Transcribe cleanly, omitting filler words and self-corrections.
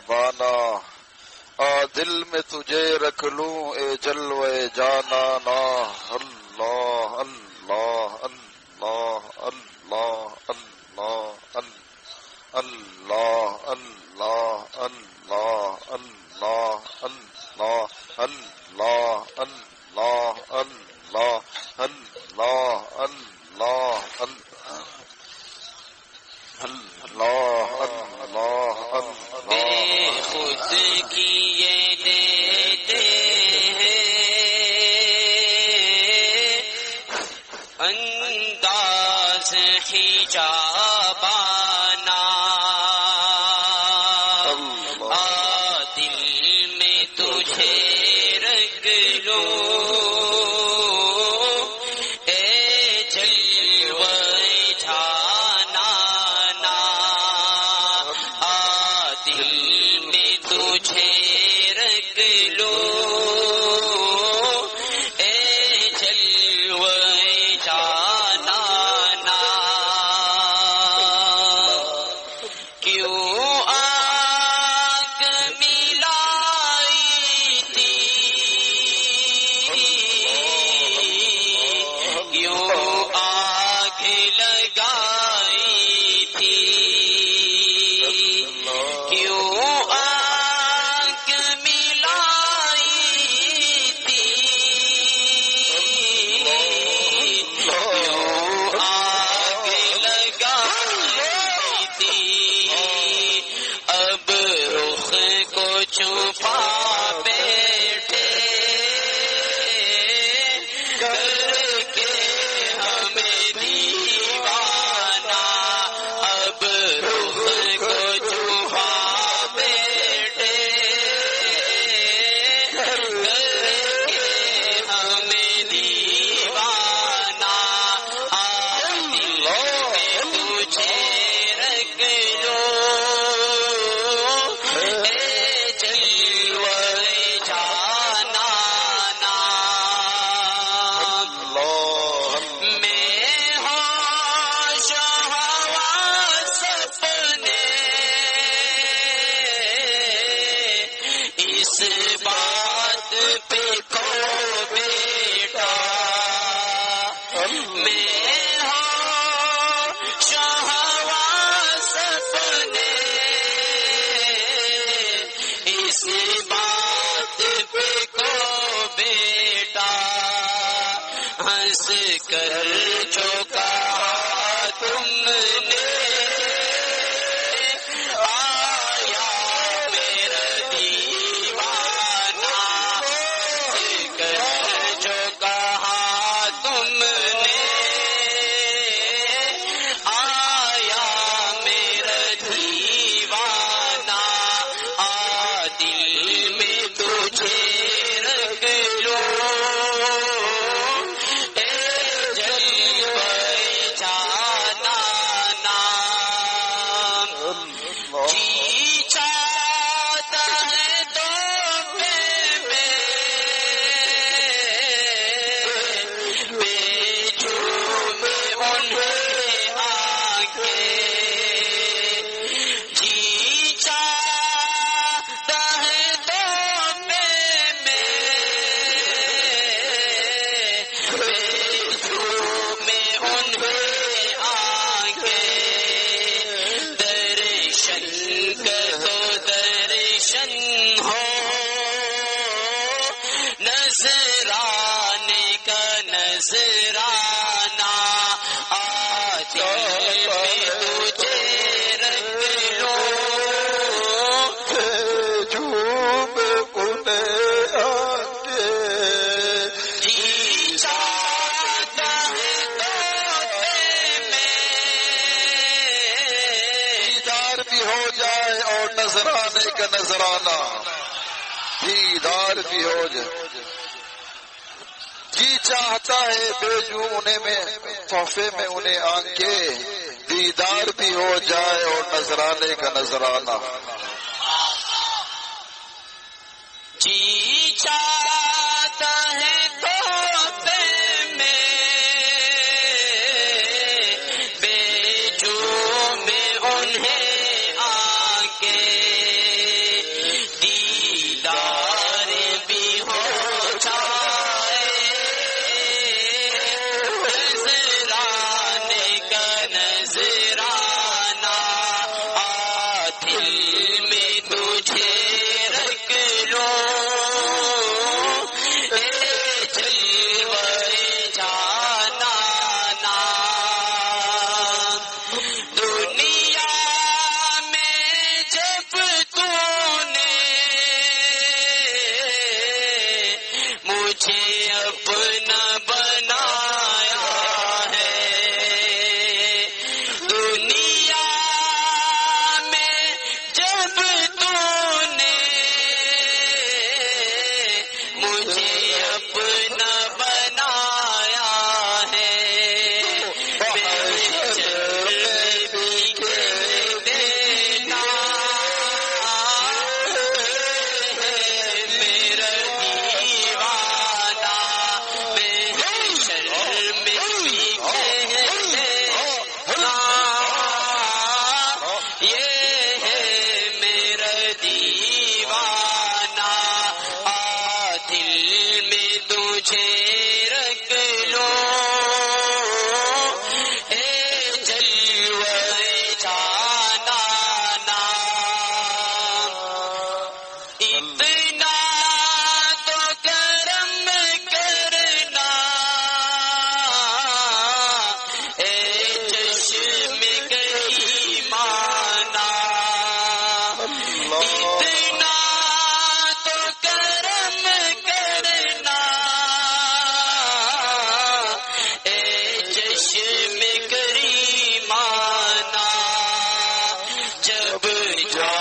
بانا دل میں تجھے رکھ لوں اے جلوے جانا نا اللہ اللہ اللہ اللہ اللہ اللہ اللہ اللہ اللہ اللہ اللہ اللہ اللہ اللہ اللہ اللہ بے خود کیے دیتے ہیں انداز حجابانہ دل میں تجھے رکھ لوں اے جلوے جانا نا دل میں تجھے رکھ لوں اے جلوے جانا نا کیوں آگ ملائی تھی کیوں آگ لگائی تھی کیوں آگ ملائی تھی کیوں آگ لگائی تھی اب رخ کو چھپا بیٹھے کر کے ہمیں دیوانہ اب رخ کو چھپا بیٹھے کر کے ہمیں دیوانہ دل میں تجھے رکھ لوں اے جلوے جانا نا میں ہوش حواس اپنے اس بات پہ کو بیٹا میں ہوش حواس اپنے اس بات پہ کو بیٹا ہنس کر جو کہا تم نے آیا میرا دیوانہ ہنس کر جو کہا تم نے آیا میرا دیوانہ دل میں تجھے رکھ لوں اے جلوے جانا نا جی چاہتا ہے تو میں جھوم انہیں آگے جی چاہتا ہے تو میں جھوم انہیں آگے درشن کا تو درشن ہو نذرانے کا نذرانہ دل میں تجھے رکھ لوں جھوم انہیں آگے جی چاہتا ہے تو میں دیدار بھی ہو جائے اور نذرانے کا نذرانہ دیدار بھی ہو جائے جی چاہتا ہے بھیجوں انہیں میں تحفے میں انہیں آنکھیں دیدار بھی ہو جائے اور نذرانے کا نذرانہ جی چاہتا ہے تو میں بیچوں میں انہیں آگے دیوانہ دل میں تجھے رکھ لو اے جلوے جانا نا اتنا تو کرم کرنا اے چشم گئی مانا اتنا تو کرم کرنا اے چشم گئی مانا جب جا